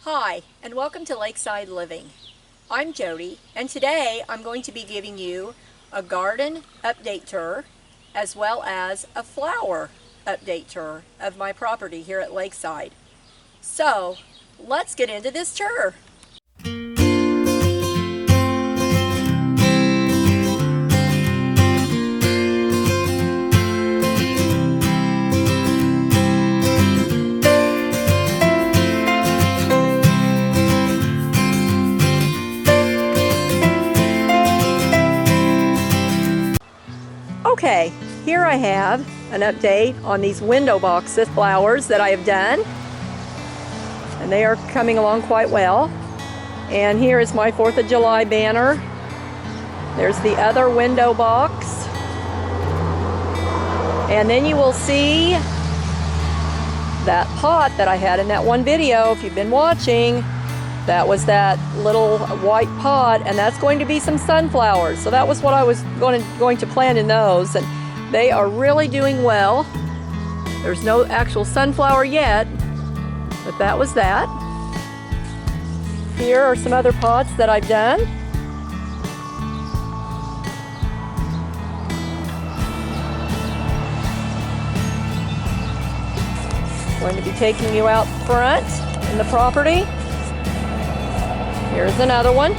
Hi, and welcome to Lakeside Living. I'm Jody, and today I'm going to be giving you a garden update tour as well as a flower update tour of my property here at Lakeside. So, let's get into this tour. Okay, here I have an update on these window boxes flowers that I have done, and they are coming along quite well. And here is my 4th of July banner. There's the other window box, and then you will see that pot that I had in that one video. If you've been watching, that was that little white pot, and that's going to be some sunflowers. So that was what I was going to plant in those, and they are really doing well. There's no actual sunflower yet, but that was that. Here are some other pots that I've done. Going to be taking you out front in the property. Here's another one.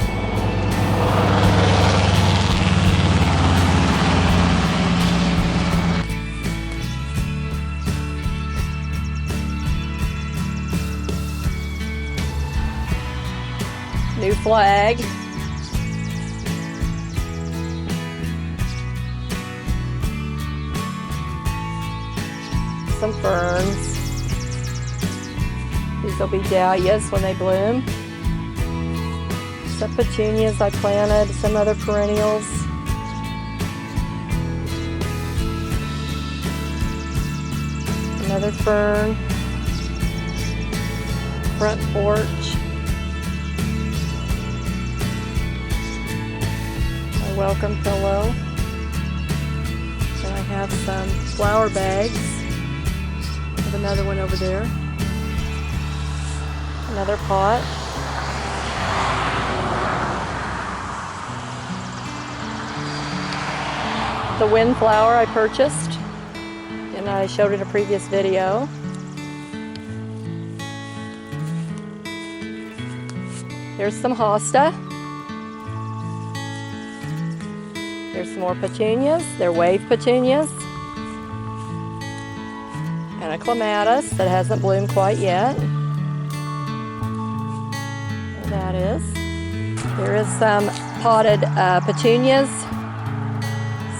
New flag. Some ferns. These will be dahlias when they bloom. Some petunias I planted, some other perennials. Another fern. Front porch. My welcome pillow. And I have some flower bags. I have another one over there. Another pot. The windflower I purchased, and I showed in a previous video. There's some hosta. There's some more petunias. They're wave petunias. And a clematis that hasn't bloomed quite yet. There that is. There is some potted petunias.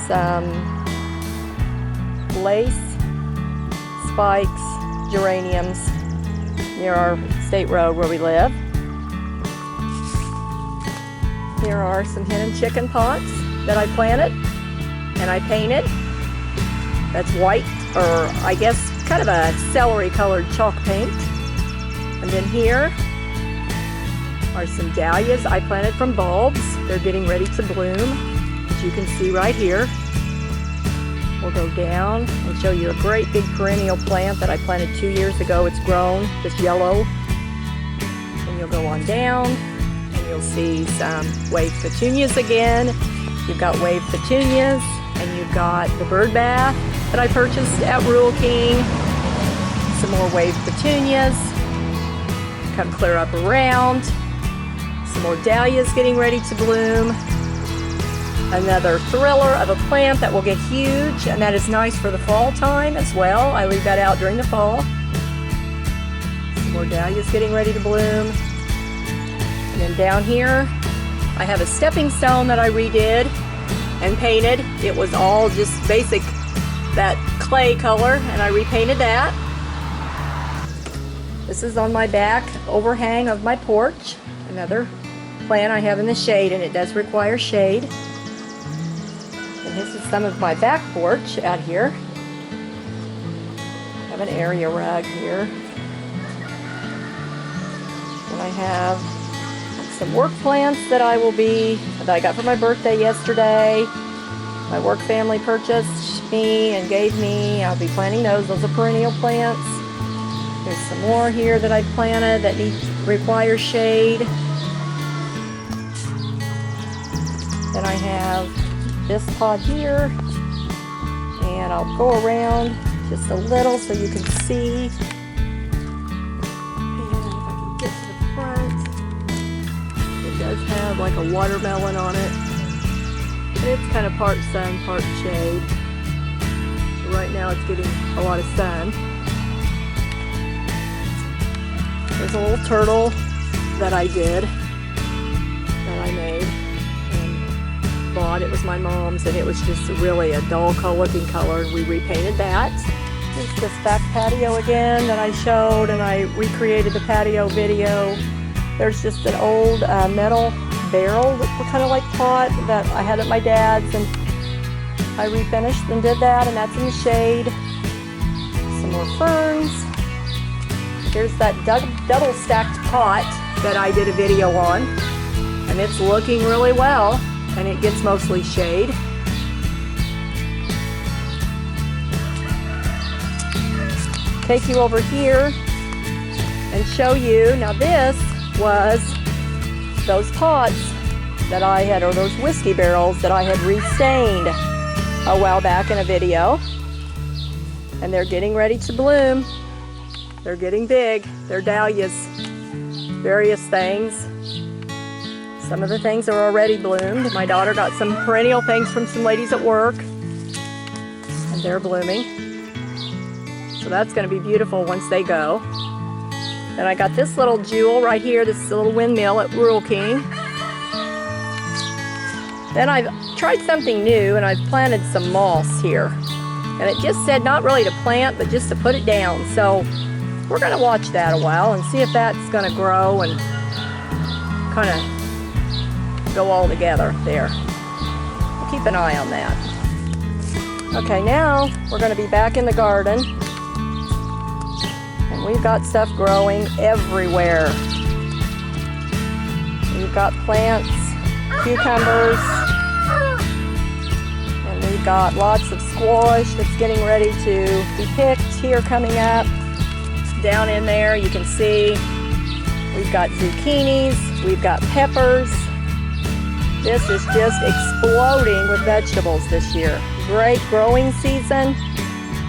Some lace, spikes, geraniums near our state road where we live. Here are some hen and chicken pots that I planted and I painted. That's white, or I guess kind of a celery colored chalk paint. And then here are some dahlias I planted from bulbs. They're getting ready to bloom. You can see right here. We'll go down and show you a great big perennial plant that I planted 2 years ago. It's grown, it's yellow. And you'll go on down and you'll see some wave petunias again. You've got wave petunias, and you've got the bird bath that I purchased at Rural King. Some more wave petunias. Come clear up around. Some more dahlias getting ready to bloom. Another thriller of a plant that will get huge, and that is nice for the fall time as well. I leave that out during the fall. Some more dahlias getting ready to bloom. And then down here, I have a stepping stone that I redid and painted. It was all just basic, that clay color, and I repainted that. This is on my back overhang of my porch. Another plant I have in the shade, and it does require shade. And this is some of my back porch out here. I have an area rug here. And I have some work plants that I got for my birthday yesterday. My work family purchased me and gave me. I'll be planting those. Those are perennial plants. There's some more here that I planted that need require shade. Then I have this pot here, and I'll go around just a little so you can see. And if I can get to the front, it does have like a watermelon on it. And it's kind of part sun, part shade. So right now it's getting a lot of sun. There's a little turtle that I did, that I made and bought. It was my mom's, and it was just really a dull looking color, and we repainted that. There's this back patio again that I showed, and I recreated the patio video. There's just an old metal barrel, kind of like pot, that I had at my dad's, and I refinished and did that, and that's in the shade. Some more ferns. Here's that double stacked pot that I did a video on, and it's looking really well, and it gets mostly shade. Take you over here and show you. Now this was those pots that I had, or those whiskey barrels that I had restained a while back in a video, and they're getting ready to bloom. They're getting big. They're dahlias, various things. Some of the things are already bloomed. My daughter got some perennial things from some ladies at work, and they're blooming. So that's going to be beautiful once they go. Then I got this little jewel right here, this little windmill at Rural King. Then I've tried something new, and I've planted some moss here. And it just said not really to plant, but just to put it down. So we're going to watch that a while and see if that's going to grow and kind of go all together there. We'll keep an eye on that. Okay, now we're going to be back in the garden. And we've got stuff growing everywhere. We've got plants, cucumbers, and we've got lots of squash that's getting ready to be picked here coming up. Down in there you can see we've got zucchinis, we've got peppers. This is just exploding with vegetables this year. Great growing season.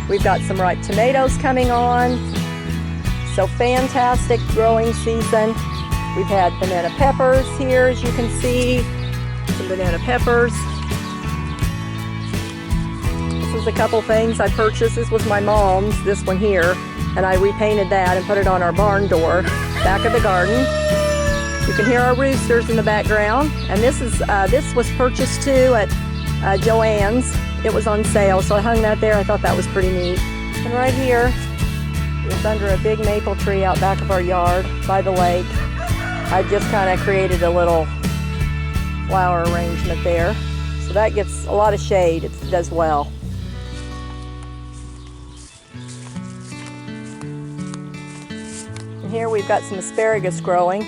We've got some ripe tomatoes coming on. So fantastic growing season. We've had banana peppers here, as you can see. Some banana peppers. This is a couple things I purchased. This was my mom's, this one here. And I repainted that and put it on our barn door, back of the garden. You can hear our roosters in the background. And this was purchased too at Joann's. It was on sale, so I hung that there. I thought that was pretty neat. And right here is under a big maple tree out back of our yard by the lake. I just kind of created a little flower arrangement there. So that gets a lot of shade. It does well. Here we've got some asparagus growing,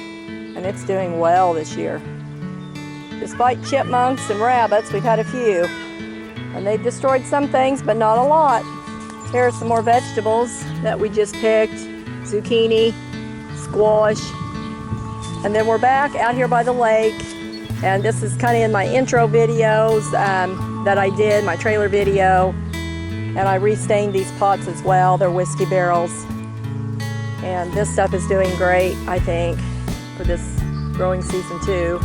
and it's doing well this year. Despite chipmunks and rabbits, we've had a few, and they've destroyed some things, but not a lot. Here are some more vegetables that we just picked: zucchini, squash, and then we're back out here by the lake. And this is kind of in my intro videos that I did, my trailer video, and I restained these pots as well. They're whiskey barrels. And this stuff is doing great, I think, for this growing season too.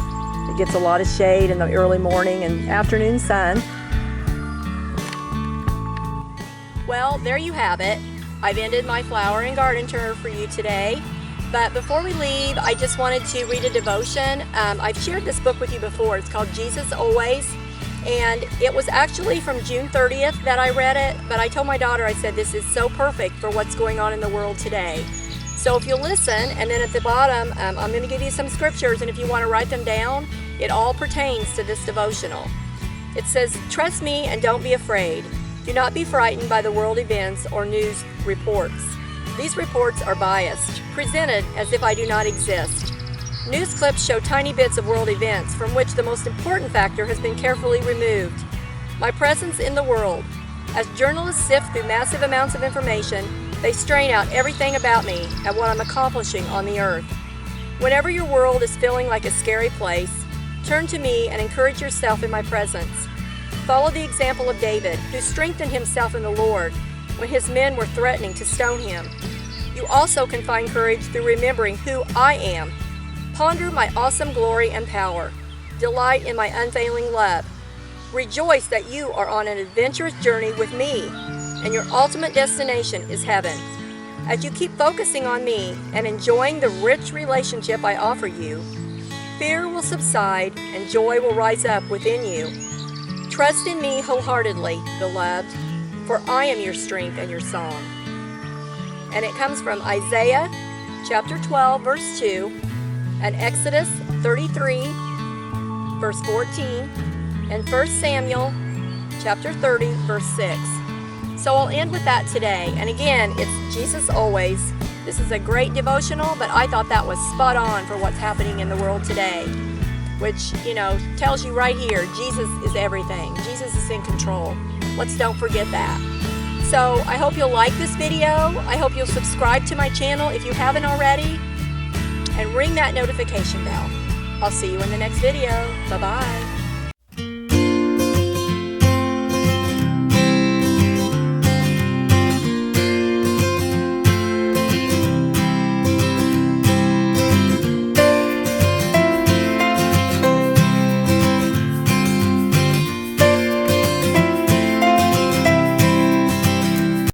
It gets a lot of shade in the early morning and afternoon sun. Well, there you have it. I've ended my flower and garden tour for you today. But before we leave, I just wanted to read a devotion. I've shared this book with you before. It's called Jesus Always. And it was actually from June 30th that I read it. But I told my daughter, I said, this is so perfect for what's going on in the world today. So if you'll listen, and then at the bottom, I'm going to give you some scriptures, and if you want to write them down, it all pertains to this devotional. It says, "Trust me and don't be afraid. Do not be frightened by the world events or news reports. These reports are biased, presented as if I do not exist. News clips show tiny bits of world events from which the most important factor has been carefully removed. My presence in the world. As journalists sift through massive amounts of information, they strain out everything about me and what I'm accomplishing on the earth. Whenever your world is feeling like a scary place, turn to me and encourage yourself in my presence. Follow the example of David, who strengthened himself in the Lord when his men were threatening to stone him. You also can find courage through remembering who I am. Ponder my awesome glory and power. Delight in my unfailing love. Rejoice that you are on an adventurous journey with me, and your ultimate destination is heaven. As you keep focusing on me and enjoying the rich relationship I offer you, fear will subside and joy will rise up within you. Trust in me wholeheartedly, beloved, for I am your strength and your song. And it comes from Isaiah chapter 12, verse 2, and Exodus 33, verse 14, and 1 Samuel chapter 30, verse 6. So I'll end with that today. And again, it's Jesus Always. This is a great devotional, but I thought that was spot on for what's happening in the world today, which, tells you right here, Jesus is everything. Jesus is in control. Don't forget that. So I hope you'll like this video. I hope you'll subscribe to my channel if you haven't already, and ring that notification bell. I'll see you in the next video. Bye-bye.